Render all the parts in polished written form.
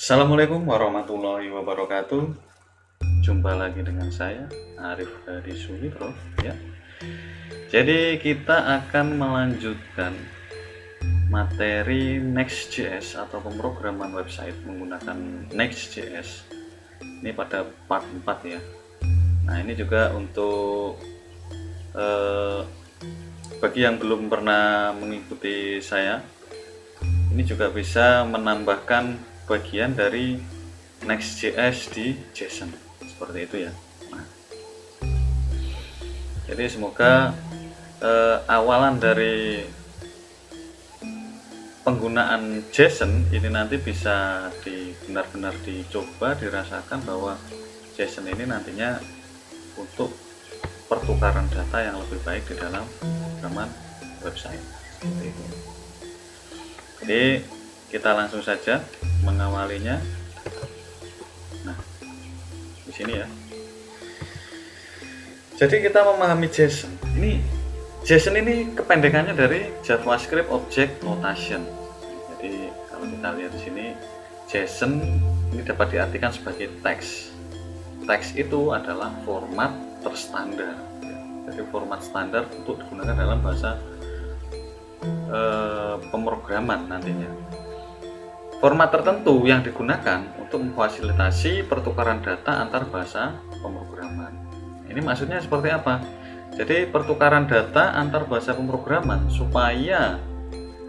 Assalamualaikum warahmatullahi wabarakatuh. Jumpa lagi dengan saya Arif Hadi Sulitro ya. Jadi kita akan melanjutkan materi Next.js atau pemrograman website menggunakan Next.js. Ini pada part 4 ya. Nah, ini juga untuk bagi yang belum pernah mengikuti saya, ini juga bisa menambahkan bagian dari Next.js di JSON seperti itu ya. Nah, jadi semoga awalan dari penggunaan JSON ini nanti bisa benar-benar dicoba, dirasakan bahwa JSON ini nantinya untuk pertukaran data yang lebih baik di dalam pemrograman website seperti itu. Jadi kita langsung saja mengawalinya. Nah, di sini ya. Jadi kita memahami JSON. JSON ini kependekannya dari JavaScript Object Notation. Jadi kalau kita lihat di sini, JSON ini dapat diartikan sebagai teks. Teks itu adalah format terstandar. Jadi format standar untuk digunakan dalam bahasa pemrograman nantinya. Format tertentu yang digunakan untuk memfasilitasi pertukaran data antar bahasa pemrograman. Ini maksudnya seperti apa? Jadi pertukaran data antar bahasa pemrograman supaya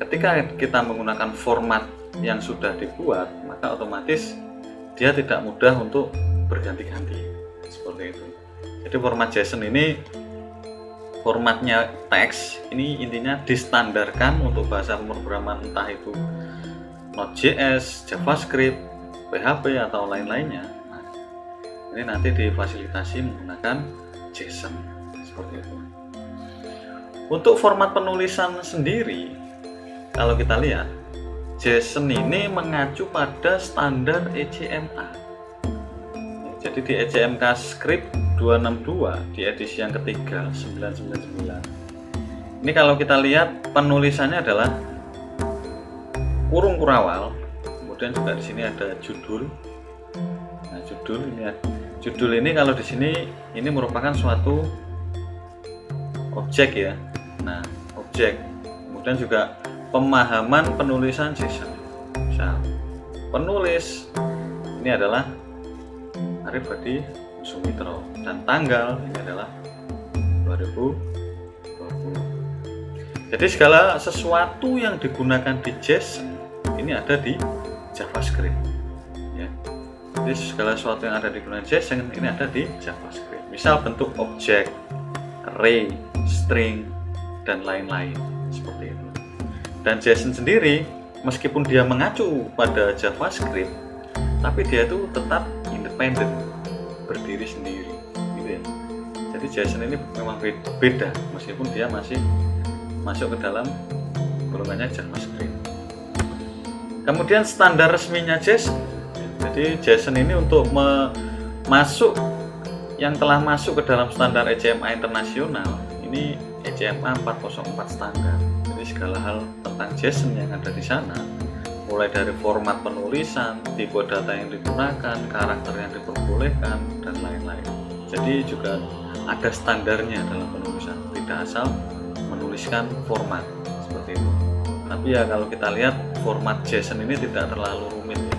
ketika kita menggunakan format yang sudah dibuat, maka otomatis dia tidak mudah untuk berganti-ganti seperti itu. Jadi format JSON ini formatnya teks, ini intinya distandarkan untuk bahasa pemrograman entah itu Node.js, JavaScript, PHP atau lain-lainnya. Nah, ini nanti difasilitasi menggunakan JSON seperti itu. Untuk format penulisan sendiri, kalau kita lihat, JSON ini mengacu pada standar ECMA. Jadi di ECMA Script 262 di edisi yang ketiga 999. Ini kalau kita lihat penulisannya adalah kurung kurawal, kemudian juga di sini ada judul. Nah, judul ini kalau di sini ini merupakan suatu objek ya. Nah, objek. Kemudian juga pemahaman penulisan JSON. Misal, penulis ini adalah Arif Hadi Sulitro dan tanggal ini adalah 2020. Jadi segala sesuatu yang digunakan di JSON ini ada di JavaScript ya. Jadi segala sesuatu yang ada di JSON ini ada di JavaScript. Misal bentuk objek, array, string dan lain-lain seperti itu. Dan JSON sendiri meskipun dia mengacu pada JavaScript, tapi dia itu tetap independen, berdiri sendiri gitu ya. Jadi JSON ini memang beda meskipun dia masih masuk ke dalam golongannya JavaScript. Kemudian standar resminya JSON. Jadi JSON ini untuk masuk yang telah masuk ke dalam standar ECMA internasional, ini ECMA 404 standar. Jadi segala hal tentang JSON yang ada di sana, mulai dari format penulisan, tipe data yang digunakan, karakter yang diperbolehkan, dan lain-lain. Jadi juga ada standarnya dalam penulisan, tidak asal menuliskan format seperti itu. Tapi ya kalau kita lihat format JSON ini tidak terlalu rumit ya.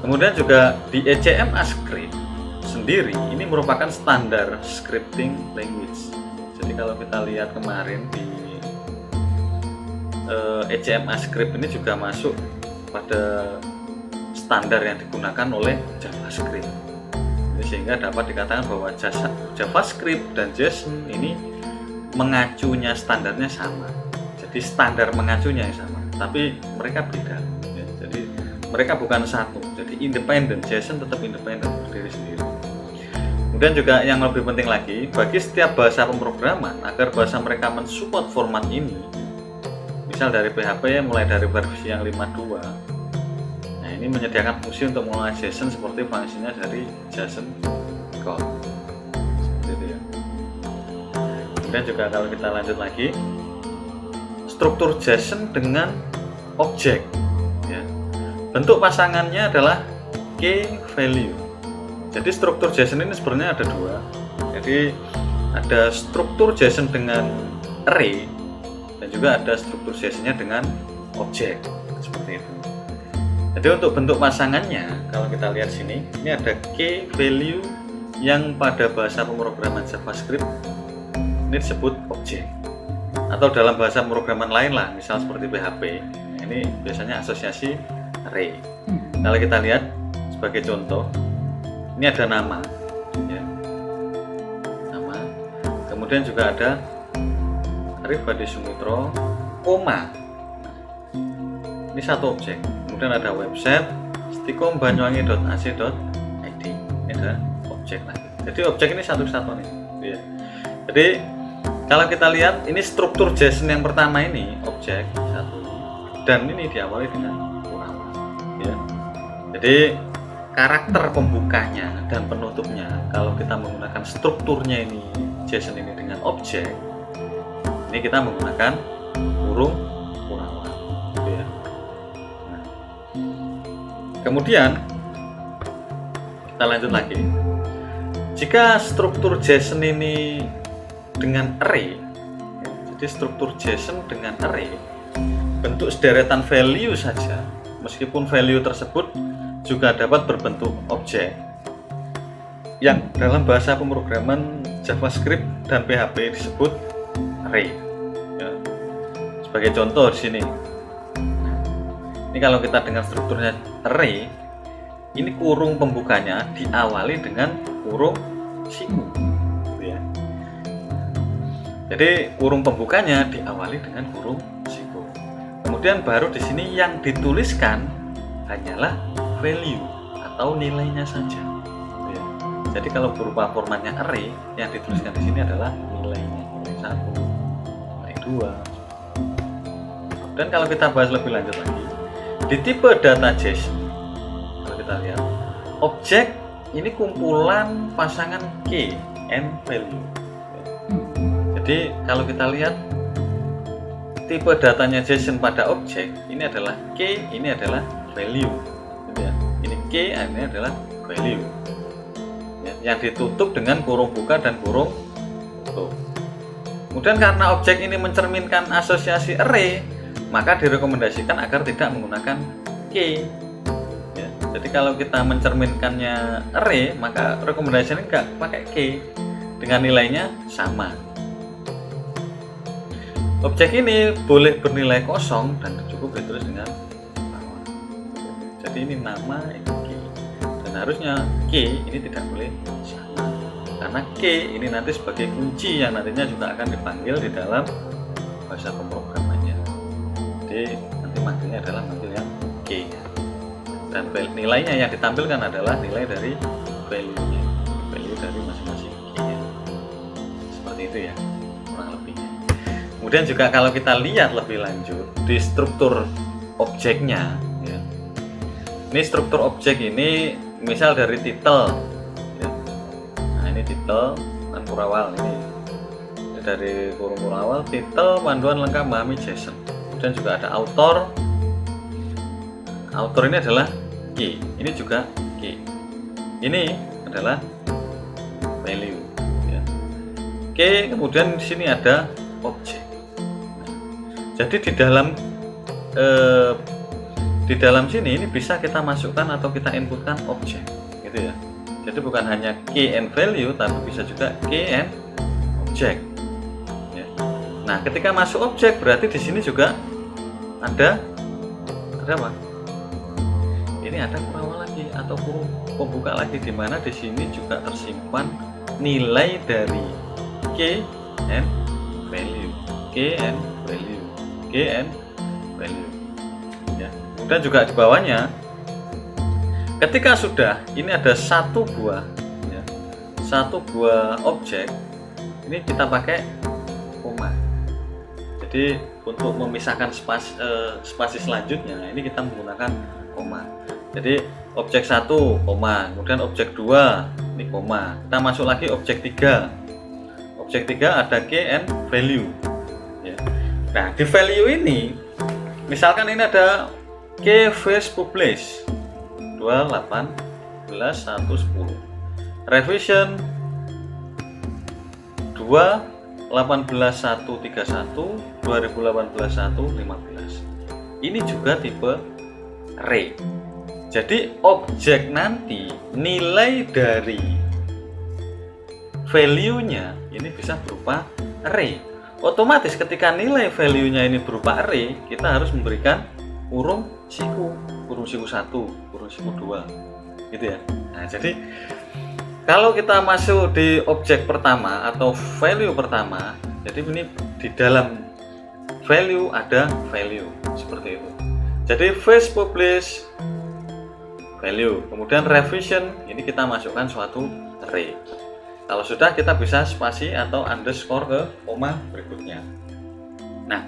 Kemudian juga di ECMA Script sendiri ini merupakan standar scripting language. Jadi kalau kita lihat kemarin di ECMA Script ini juga masuk pada standar yang digunakan oleh JavaScript. Jadi sehingga dapat dikatakan bahwa JavaScript dan JSON ini mengacunya standarnya sama. Jadi standar mengacunya yang sama, tapi mereka beda. Ya, jadi mereka bukan satu. Jadi independen, JSON tetap independen, berdiri sendiri. Kemudian juga yang lebih penting lagi, bagi setiap bahasa pemrograman agar bahasa mereka mensupport format ini, misal dari PHP mulai dari versi yang 52. Nah, ini menyediakan fungsi untuk mengolah JSON seperti fungsinya dari JSON Code. Seperti itu ya. Kemudian juga kalau kita lanjut lagi, struktur JSON dengan objek ya. bentuk pasangannya adalah key value. Jadi struktur JSON ini sebenarnya ada dua. Jadi ada struktur JSON dengan array dan juga ada struktur JSON-nya dengan objek, seperti itu. Jadi untuk bentuk pasangannya, kalau kita lihat sini, ini ada key value yang pada bahasa pemrograman JavaScript ini disebut objek, atau dalam bahasa pemrograman lain lah, misal seperti PHP, ini biasanya asosiasi array. Kalau kita lihat sebagai contoh, ini ada nama, ya. Nama, kemudian juga ada Arif Hadi Sumutro, koma. Ini satu objek. Kemudian ada website stikom.banyuwangi.ac.id. Ini ada objek lagi. Jadi objek ini satu-satu nih. Ya. Jadi kalau kita lihat ini struktur JSON yang pertama ini objek satu, dan ini diawali dengan kurang. Ya. Jadi karakter pembukanya dan penutupnya, kalau kita menggunakan strukturnya ini JSON ini dengan objek, ini kita menggunakan kurung kurang. Ya. Nah. Kemudian kita lanjut lagi. Jika struktur JSON ini dengan array, jadi struktur JSON dengan array, bentuk sederetan value saja, meskipun value tersebut juga dapat berbentuk objek yang dalam bahasa pemrograman JavaScript dan PHP disebut array. Ya. Sebagai contoh di sini, ini kalau kita dengar strukturnya array, ini kurung pembukanya diawali dengan kurung siku. Ya. Jadi kurung pembukanya diawali dengan kurung siku. Kemudian baru di sini yang dituliskan hanyalah value atau nilainya saja. Ya. Jadi kalau berupa formatnya array, yang dituliskan di sini adalah nilainya, nilai 1, nilai 2. Dan kalau kita bahas lebih lanjut lagi, di tipe data JSON, kalau kita lihat, objek ini kumpulan pasangan key and value. Jadi kalau kita lihat tipe datanya JSON pada objek, ini adalah key, ini adalah value. Ya. Ini key, ini adalah value. Ya. Yang ditutup dengan kurung buka dan kurung tutup. Kemudian karena objek ini mencerminkan asosiasi array, maka direkomendasikan agar tidak menggunakan key. Ya. Jadi kalau kita mencerminkannya array, maka rekomendasinya nggak pakai key, dengan nilainya sama. Objek ini boleh bernilai kosong dan cukup ditulis dengan bawah. Jadi ini nama, ini key, dan harusnya key ini tidak boleh sama, karena key ini nanti sebagai kunci yang nantinya juga akan dipanggil di dalam bahasa pemrogramannya. Jadi nanti manggilnya adalah manggil yang key, dan nilainya yang ditampilkan adalah nilai dari value-nya, value dari masing-masing key. Seperti itu ya, kurang lebihnya. Kemudian juga kalau kita lihat lebih lanjut di struktur objeknya, ya. Ini struktur objek ini misal dari title, ya. Nah ini title dan kurawal ini dari kurung kurawal, title panduan lengkap memahami JSON. Kemudian juga ada author. Author ini adalah key, ini juga key. Ini adalah value. Ya. Key, kemudian di sini ada objek. Jadi di dalam sini ini bisa kita masukkan atau kita inputkan objek, gitu ya. Jadi bukan hanya key and value, tapi bisa juga key and object. Ya. Nah, ketika masuk objek berarti di sini juga ada apa? Ini ada kurawal lagi atau kurung pembuka lagi, di mana di sini juga tersimpan nilai dari key and value, key and value, key and value. Ya. Kemudian juga di bawahnya, ketika sudah ini ada satu buah objek, ini kita pakai koma. Jadi untuk memisahkan spasi selanjutnya, ini kita menggunakan koma. Jadi objek 1 koma, kemudian objek 2 ini koma. Kita masuk lagi objek 3. Objek 3 ada key and value. Ya. Nah, di value ini misalkan ini ada Key first publish 2/18/110. Revision 2/18/131 2018/115. Ini juga tipe array. Jadi objek nanti nilai dari value-nya ini bisa berupa array. Otomatis ketika nilai value-nya ini berupa array, kita harus memberikan kurung siku 1, kurung siku 2, gitu ya. Nah, jadi kalau kita masuk di objek pertama atau value pertama, jadi ini di dalam value ada value seperti itu. Jadi first publish value, kemudian revision ini kita masukkan suatu array. Kalau sudah, kita bisa spasi atau underscore ke koma berikutnya. Nah,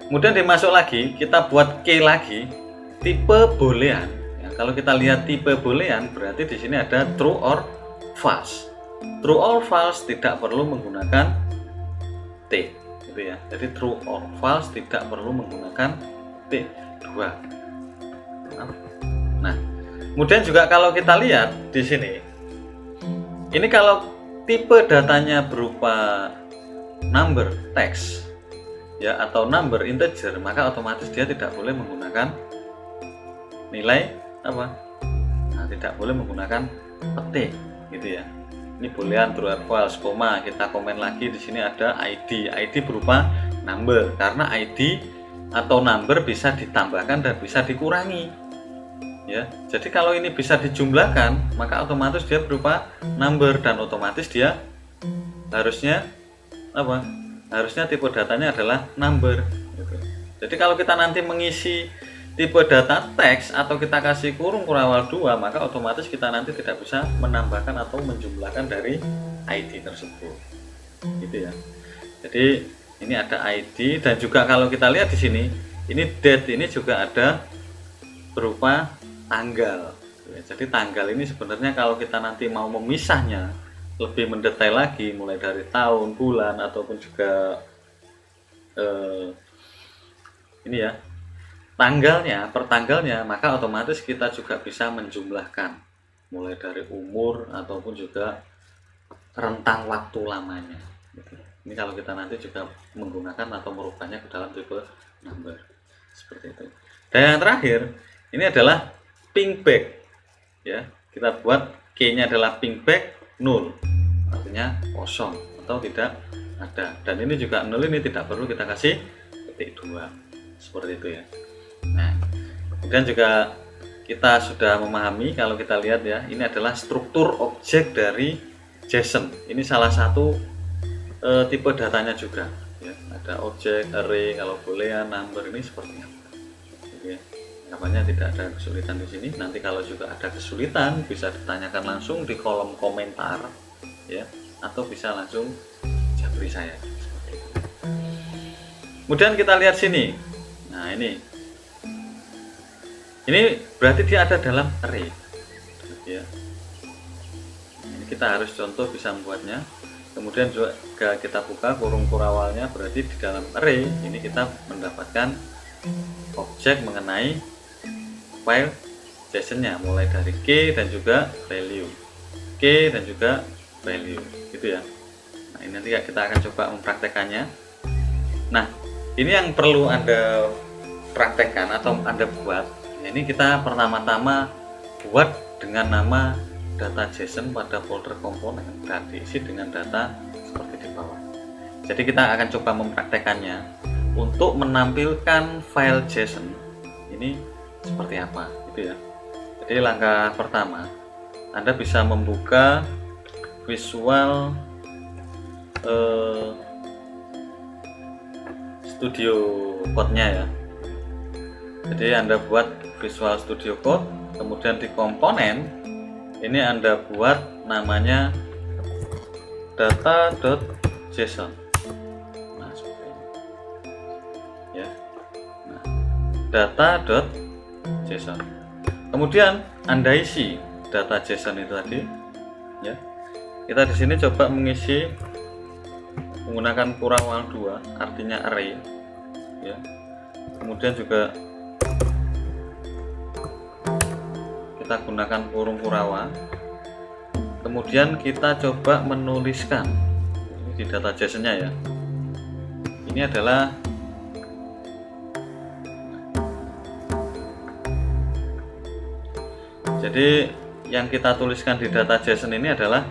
kemudian dimasuk lagi, kita buat key lagi tipe boolean. Ya, kalau kita lihat tipe boolean berarti di sini ada true or false. True or false tidak perlu menggunakan T, gitu ya. Jadi true or false tidak perlu menggunakan T2. Nah, kemudian juga kalau kita lihat di sini, ini kalau tipe datanya berupa number text ya atau number integer, maka otomatis dia tidak boleh menggunakan nilai apa? Nah, tidak boleh menggunakan petik, gitu ya. Ini boolean true or false, koma, kita komen lagi di sini ada ID. ID berupa number karena ID atau number bisa ditambahkan dan bisa dikurangi. Ya, jadi kalau ini bisa dijumlahkan, maka otomatis dia berupa number dan otomatis dia harusnya apa? Harusnya tipe datanya adalah number. Gitu. Jadi kalau kita nanti mengisi tipe data teks atau kita kasih kurung kurawal 2, maka otomatis kita nanti tidak bisa menambahkan atau menjumlahkan dari ID tersebut. Gitu ya. Jadi ini ada ID dan juga kalau kita lihat di sini, ini date ini juga ada berupa tanggal. Jadi tanggal ini sebenarnya kalau kita nanti mau memisahnya lebih mendetail lagi, mulai dari tahun, bulan ataupun juga ini ya tanggalnya, pertanggalnya, maka otomatis kita juga bisa menjumlahkan mulai dari umur ataupun juga rentang waktu lamanya. Ini kalau kita nanti juga menggunakan atau merubahnya ke dalam tipe number seperti itu. Dan yang terakhir ini adalah ping back, ya, kita buat key-nya adalah ping back 0, artinya kosong atau tidak ada, dan ini juga 0, ini tidak perlu kita kasih petik 2 seperti itu ya. Nah, kemudian juga kita sudah memahami, kalau kita lihat ya, ini adalah struktur objek dari JSON. Ini salah satu tipe datanya juga ya. Ada objek, array, kalau boolean, number, ini seperti apa ya. Namanya tidak ada kesulitan di sini. Nanti kalau juga ada kesulitan bisa ditanyakan langsung di kolom komentar ya, atau bisa langsung japri saya. Kemudian kita lihat sini. Nah, ini berarti dia ada dalam array ya. Ini kita harus contoh bisa membuatnya. Kemudian juga kita buka kurung kurawalnya, berarti di dalam array ini kita mendapatkan objek mengenai file JSON-nya mulai dari key dan juga value, key dan juga value, gitu ya. Nah, ini nanti kita akan coba mempraktekannya. Nah, ini yang perlu Anda praktekkan atau Anda buat. Nah, ini kita pertama-tama buat dengan nama data JSON pada folder komponen dan diisi dengan data seperti di bawah. Jadi kita akan coba mempraktekannya untuk menampilkan file JSON ini seperti apa, gitu ya. Jadi langkah pertama, Anda bisa membuka Visual Studio Code-nya ya. Jadi Anda buat Visual Studio Code, kemudian di komponen ini Anda buat namanya data.json. Nah, seperti ini ya. Nah, data.json. Kemudian Anda isi data JSON itu tadi ya. Kita di sini coba mengisi menggunakan kurawal 2, artinya array ya. Kemudian juga kita gunakan kurung kurawa, kemudian kita coba menuliskan ini di data JSON-nya ya. Ini adalah jadi yang kita tuliskan di data JSON ini adalah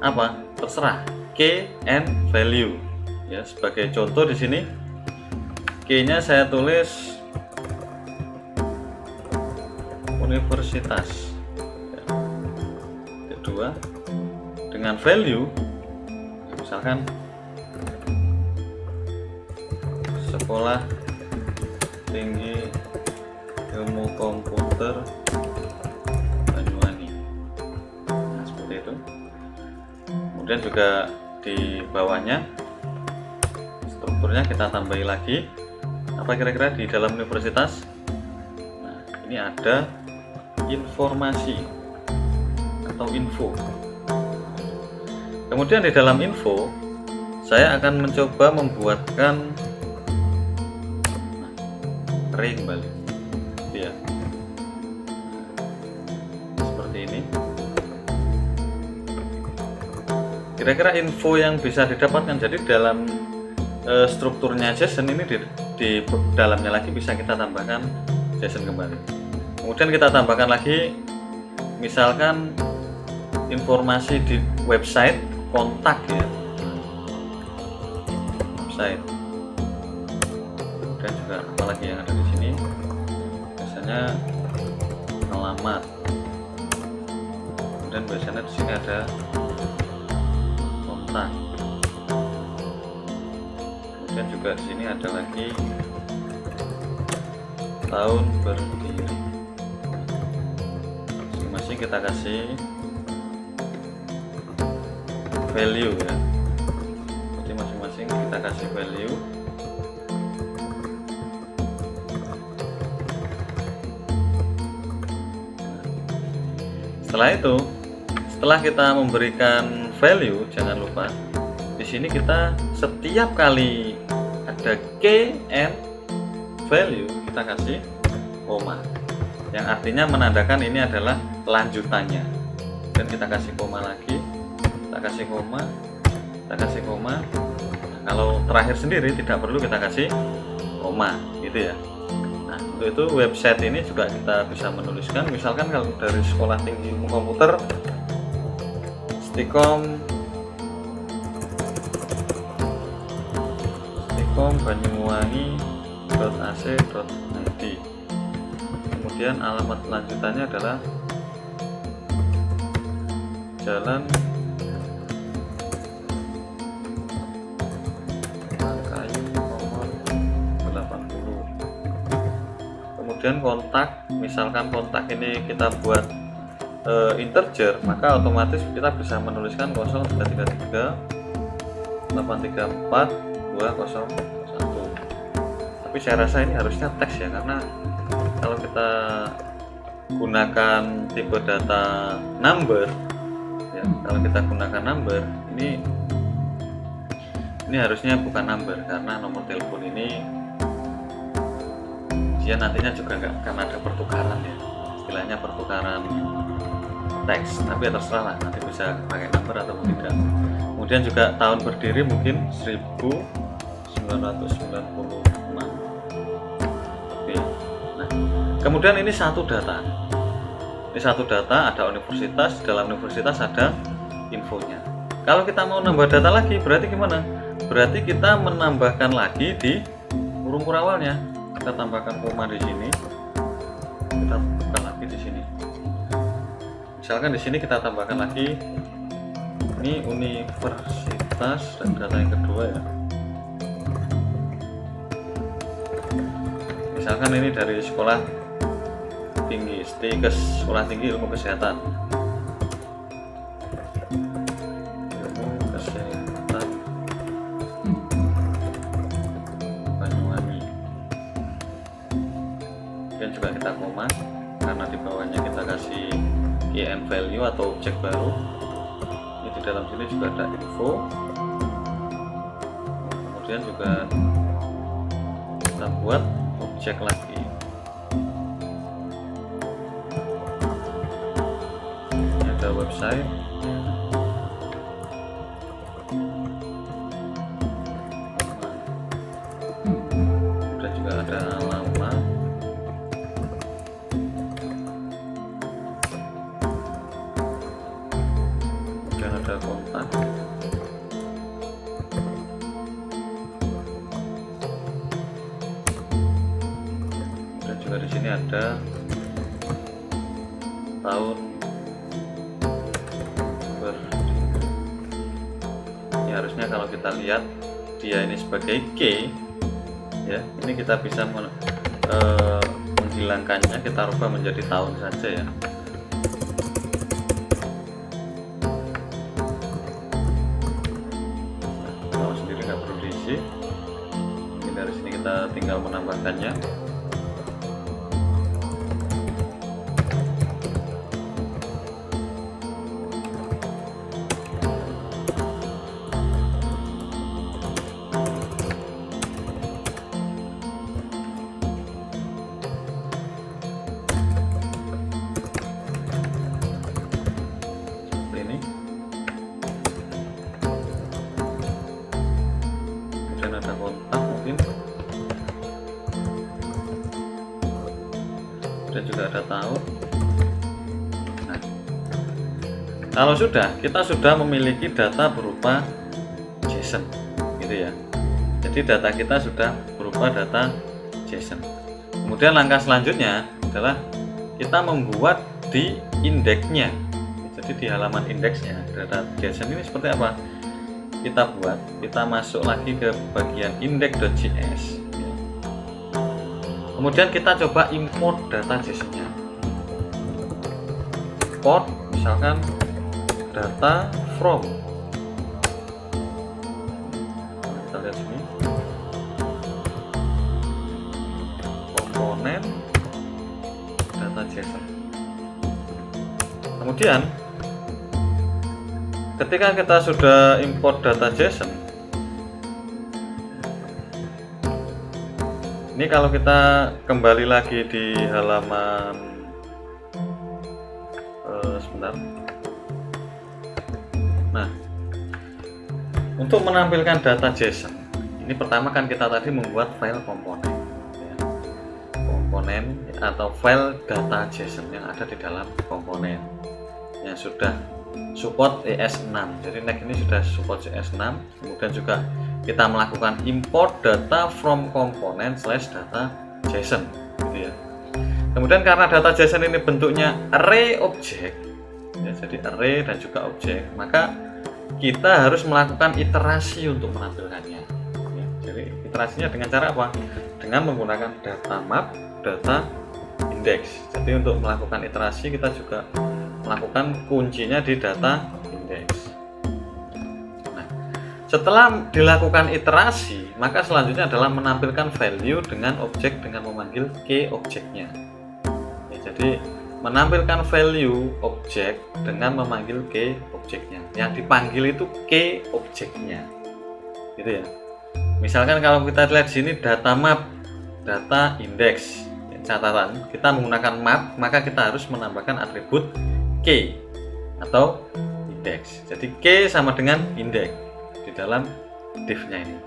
apa? Terserah key and value. Ya, sebagai contoh di sini key-nya saya tulis universitas. Ya. Kedua, dengan value misalkan sekolah tinggi ilmu komputer Banyuwangi. Nah, seperti itu. Kemudian juga di bawahnya strukturnya kita tambahi lagi apa kira-kira di dalam universitas. Nah, ini ada informasi atau info. Kemudian di dalam info saya akan mencoba membuatkan ring kembali ya, seperti ini. Kira-kira info yang bisa didapatkan, jadi dalam strukturnya JSON ini di dalamnya lagi bisa kita tambahkan JSON kembali. Kemudian kita tambahkan lagi misalkan informasi di website kontak ya, website. Dan juga apalagi yang ada di sini biasanya alamat. Kemudian biasanya di sini ada kontak. Kemudian juga di sini ada lagi tahun berdiri. Masing-masing kita kasih value ya. Jadi masing-masing kita kasih value. Setelah itu, setelah kita memberikan value, jangan lupa di sini kita setiap kali ada key and value kita kasih koma, yang artinya menandakan ini adalah lanjutannya. Dan kita kasih koma lagi, kita kasih koma, kita kasih koma. Nah, kalau terakhir sendiri tidak perlu kita kasih koma, gitu ya. Nah, untuk itu website ini juga kita bisa menuliskan, misalkan kalau dari sekolah tinggi ilmu komputer Stikom Banyuwangi.ac.id. Kemudian alamat lanjutannya adalah Jalan Kayu nomor 80. Kemudian kontak, misalkan kontak ini kita buat integer, maka otomatis kita bisa menuliskan 0333 834 201. Tapi saya rasa ini harusnya teks ya, karena kalau kita gunakan tipe data number ya, kalau kita gunakan number ini harusnya bukan number, karena nomor telepon ini dia nantinya juga nggak akan ada pertukaran ya, istilahnya pertukaran teks. Tapi ya terserah lah, nanti bisa pakai number atau tidak. Kemudian juga tahun berdiri mungkin 1996. Oke. Nah, kemudian ini satu data. Ini satu data, ada universitas, dalam universitas ada infonya. Kalau kita mau nambah data lagi, berarti gimana? Berarti kita menambahkan lagi di kurung kurawalnya. Kita tambahkan koma di sini. Kita buka lagi di sini. Misalkan di sini kita tambahkan lagi ini universitas dan data yang kedua ya. Misalkan ini dari sekolah tinggi, sekolah tinggi ilmu kesehatan. Ilmu kesehatan Banyuwangi. Dan juga kita koma karena di bawahnya kita kasih key and value atau objek baru. Ini di dalam sini juga ada info. Kemudian juga kita buat objek lagi. website. Kemudian juga ada nama. Kemudian ada kontak. Dan juga di sini ada tahun ini. Harusnya kalau kita lihat dia ini sebagai K ya, ini kita bisa menghilangkannya, kita rubah menjadi tahun saja ya. Tahun sendiri nggak perlu diisi. Ini dari sini kita tinggal menambahkannya. Ada kontak mungkin, dan juga ada tahun. Nah, kalau kita sudah memiliki data berupa JSON gitu ya. Jadi data kita sudah berupa data JSON. Kemudian langkah selanjutnya adalah kita membuat di indeksnya. Jadi di halaman indeksnya data JSON ini seperti apa? Kita masuk lagi ke bagian index.js. Kemudian kita coba import data JSON-nya. Import misalkan data from. Kita lihat sini. Komponen data JSON. Kemudian ketika kita sudah import data JSON, ini kalau kita kembali lagi di halaman sebentar. Nah, untuk menampilkan data JSON, ini pertama kan kita tadi membuat file komponen ya. Komponen atau file data JSON yang ada di dalam komponen yang sudah support ES6. Jadi next ini sudah support ES6. Kemudian juga kita melakukan import data from component /data JSON gitu ya. Kemudian karena data JSON ini bentuknya array object ya, jadi array dan juga objek, maka kita harus melakukan iterasi untuk menampilkannya ya. Jadi iterasinya dengan cara apa? Dengan menggunakan data map, data index. Jadi untuk melakukan iterasi kita juga melakukan kuncinya di data index. Nah, setelah dilakukan iterasi, maka selanjutnya adalah menampilkan value dengan objek dengan memanggil key objeknya. Ya, jadi menampilkan value objek dengan memanggil key objeknya. Yang dipanggil itu key objeknya, gitu ya. Misalkan kalau kita lihat sini data map, data index, catatan kita menggunakan map, maka kita harus menambahkan atribut K atau index. Jadi K sama dengan index di dalam div-nya ini.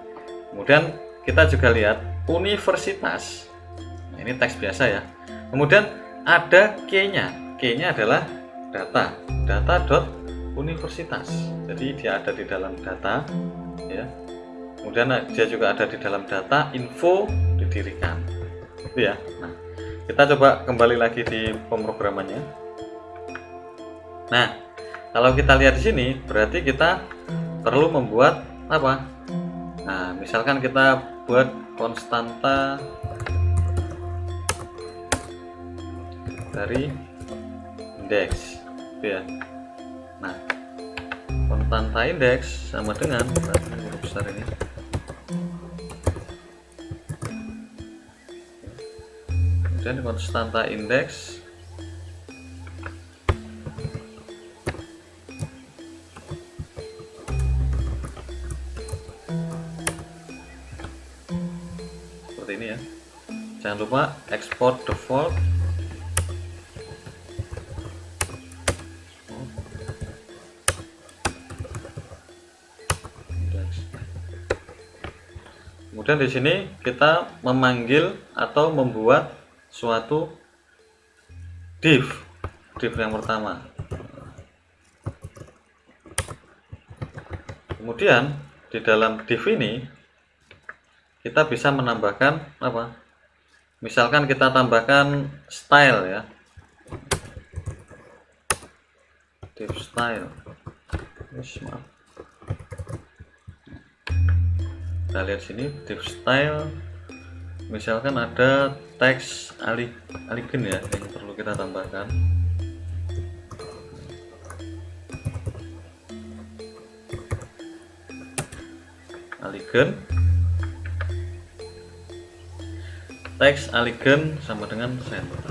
Kemudian kita juga lihat universitas. Nah, ini teks biasa ya. Kemudian ada K-nya. K-nya adalah data universitas. Jadi dia ada di dalam data ya. Kemudian dia juga ada di dalam data info didirikan. Itu ya. Nah, kita coba kembali lagi di pemrogramannya. Nah, kalau kita lihat di sini, berarti kita perlu membuat apa? Nah, misalkan kita buat konstanta dari indeks, gitu ya. Nah, konstanta indeks sama dengan huruf besar ini. Kemudian konstanta indeks ini ya. Jangan lupa export default. Kemudian di sini kita memanggil atau membuat suatu div yang pertama. Kemudian di dalam div ini kita bisa menambahkan apa? Misalkan kita tambahkan style ya. Div style. Maaf. Kita lihat sini div style. Misalkan ada teks aligen ya yang perlu kita tambahkan. Aligen, teks aligen sama dengan center.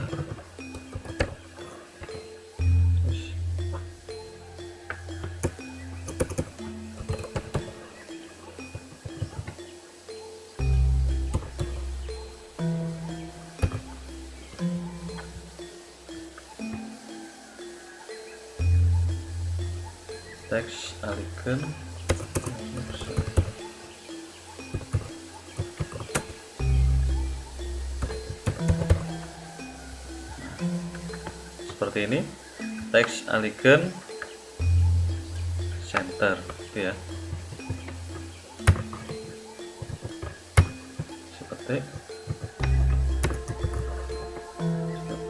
Teks aligen. Seperti ini, teks aligen center gitu ya. Seperti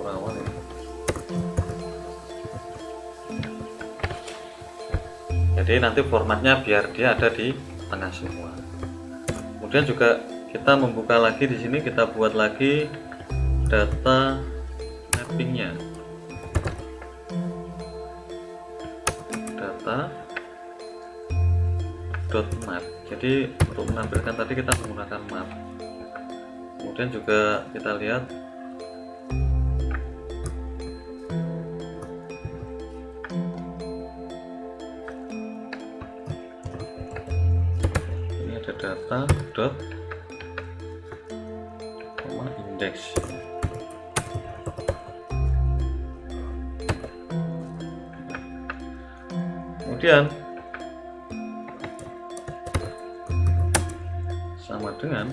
awal ini. Jadi nanti formatnya biar dia ada di tengah semua. Kemudian juga kita membuka lagi di sini, kita buat lagi data mappingnya. Map. Jadi untuk menampilkan tadi kita menggunakan map. Kemudian juga kita lihat ini ada data dot index. Kemudian sama dengan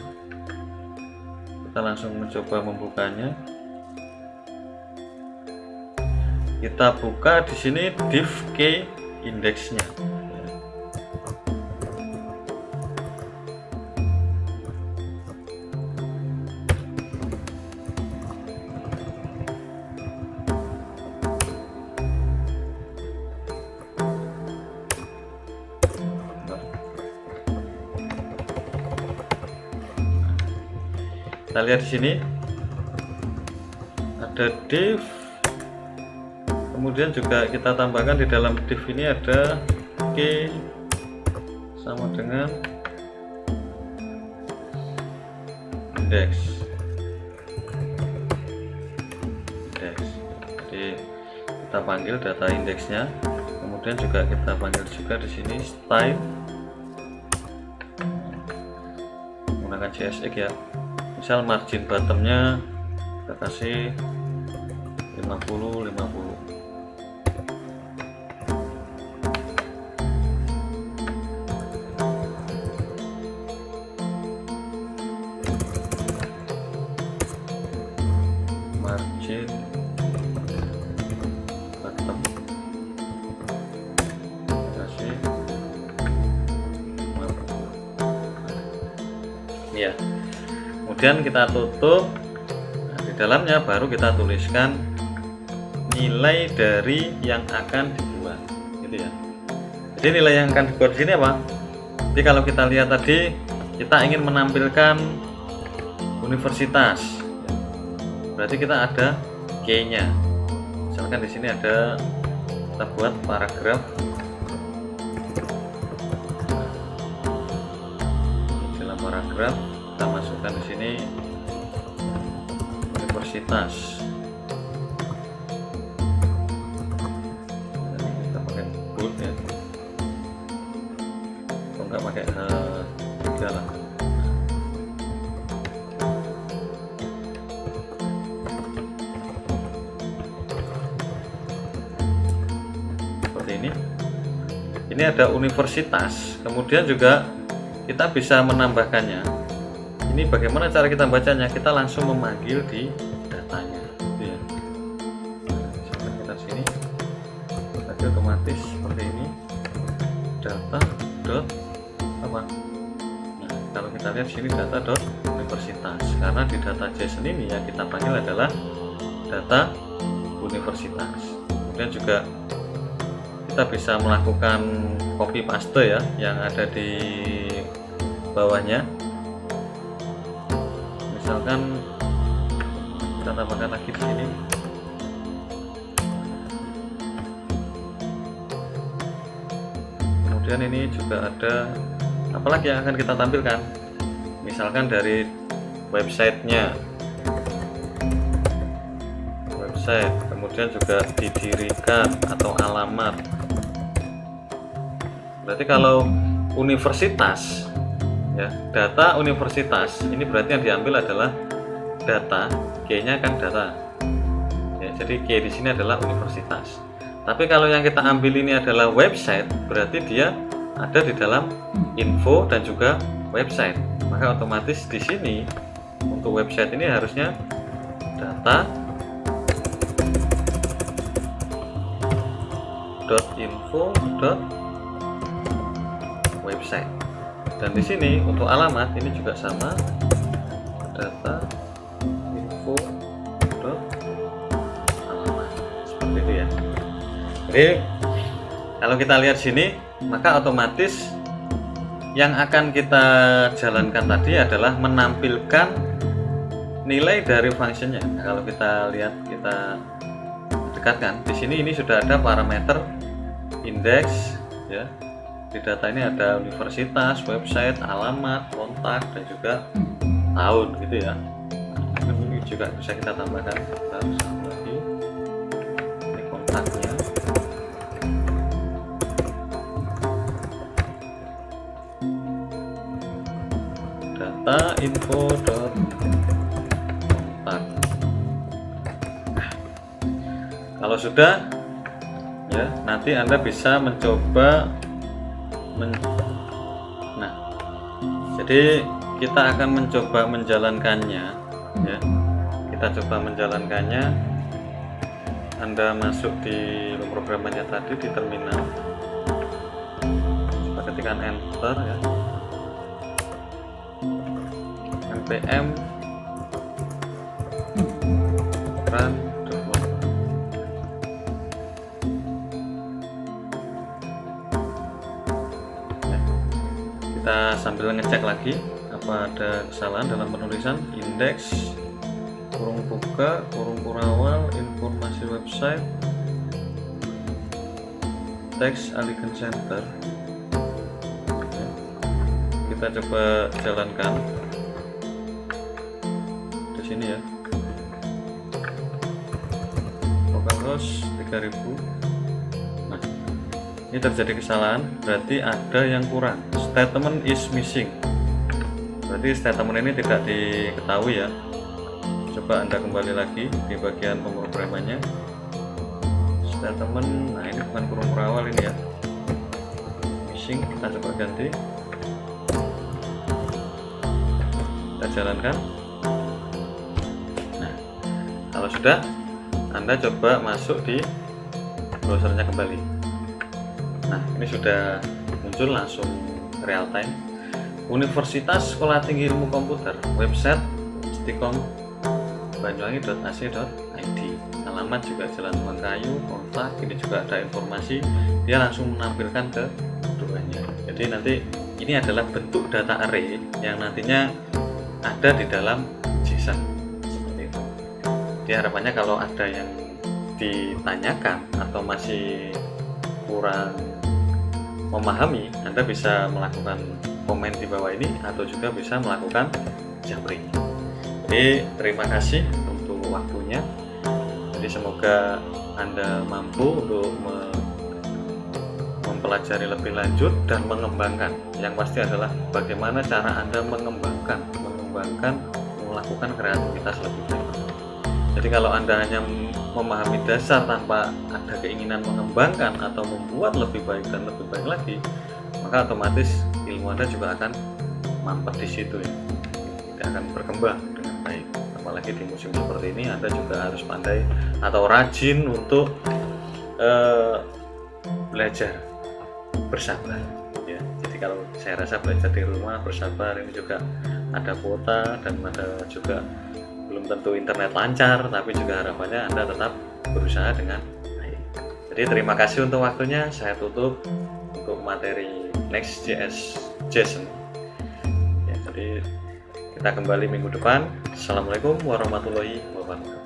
kita langsung mencoba membukanya. Kita buka di sini div key indeksnya. Kita lihat di sini ada div, kemudian juga kita tambahkan di dalam div ini ada key sama dengan index. Jadi kita panggil data indeksnya, kemudian juga kita panggil juga di sini style menggunakan CSX ya. Misal margin bottomnya kita kasih 50-50. Margin bottom kasih 50. Ya. Kemudian kita tutup. Nah, di dalamnya baru kita tuliskan nilai dari yang akan dibuat, gitu ya. Jadi nilai yang akan dibuat di sini apa? Jadi kalau kita lihat tadi kita ingin menampilkan universitas, berarti kita ada key-nya. Misalkan di sini ada, kita buat paragraf. Dalam paragraf kita masukkan di sini universitas. Kita pakai bold ya, atau enggak pakai H3 lah. Seperti ini. Ini ada universitas. Kemudian juga kita bisa menambahkannya. ini bagaimana cara kita bacanya? Kita langsung memanggil di datanya, gitu ya. Sampai kita sini, nanti otomatis seperti ini, data dot apa? Nah, kalau kita lihat sini data dot universitas, karena di data JSON ini yang kita panggil adalah data universitas. Kemudian juga kita bisa melakukan copy paste ya yang ada di bawahnya. Misalkan kita tambahkan lagi di sini. Kemudian ini juga ada apalagi yang akan kita tampilkan. Misalkan dari websitenya, kemudian juga didirikan atau alamat. Berarti kalau universitas ya, data universitas ini berarti yang diambil adalah data, key-nya kan data ya, jadi key di sini adalah universitas. Tapi kalau yang kita ambil ini adalah website, berarti dia ada di dalam info dan juga website, maka otomatis di sini untuk website ini harusnya data .info .website, dan di sini untuk alamat ini juga sama, data info .alamat, seperti itu ya. Jadi kalau kita lihat sini, maka otomatis yang akan kita jalankan tadi adalah menampilkan nilai dari fungsinya. Nah, kalau kita lihat, kita dekatkan di sini, ini sudah ada parameter indeks ya. Di data ini ada universitas, website, alamat, kontak, dan juga tahun gitu ya. Nah, ini juga bisa kita tambahkan. Kita satu lagi, ini kontaknya. Data info kontak. Kalau sudah ya, nanti Anda bisa mencoba nah, jadi kita akan mencoba menjalankannya ya. Kita coba menjalankannya. Anda masuk di pemrogramannya tadi di terminal, coba ketikkan enter ya, npm run. Kita sambil ngecek lagi apa ada kesalahan dalam penulisan. Indeks kurung buka kurung kurawal informasi website teks Aligen Center. Kita coba jalankan di sini ya, localhost 3000. Nah, ini terjadi kesalahan, berarti ada yang kurang. Statement is missing, berarti statement ini tidak diketahui ya. Coba Anda kembali lagi di bagian pemrogramannya, statement. Nah, ini bukan kurung kurawal ini ya, missing. Kita coba ganti, kita jalankan. Nah, kalau sudah, Anda coba masuk di browsernya kembali. Nah, ini sudah muncul langsung real time. Universitas Sekolah Tinggi Ilmu Komputer, website Stikom Banyuwangi.ac.id, alamat juga Jalan Mengkayu, kontak, ini juga ada informasi. Dia langsung menampilkan ke keduanya. Jadi nanti ini adalah bentuk data array yang nantinya ada di dalam JSON seperti itu. Jadi harapannya kalau ada yang ditanyakan atau masih kurang memahami, Anda bisa melakukan komen di bawah ini atau juga bisa melakukan jamming. Jadi terima kasih untuk waktunya. Jadi semoga Anda mampu untuk mempelajari lebih lanjut dan mengembangkan. Yang pasti adalah bagaimana cara Anda mengembangkan melakukan kreativitas lebih baik. Jadi kalau Anda hanya memahami dasar tanpa ada keinginan mengembangkan atau membuat lebih baik dan lebih baik lagi, maka otomatis ilmu Anda juga akan mampet di situ ya, tidak akan berkembang dengan baik. Apalagi di musim seperti ini Anda juga harus pandai atau rajin untuk belajar bersabar ya. Jadi kalau saya rasa belajar di rumah bersabar ini juga ada kuota dan ada juga belum tentu internet lancar, tapi juga harapannya Anda tetap berusaha dengan baik. Jadi terima kasih untuk waktunya. Saya tutup untuk materi Next.js JSON ya. Jadi kita kembali minggu depan. Assalamualaikum warahmatullahi wabarakatuh.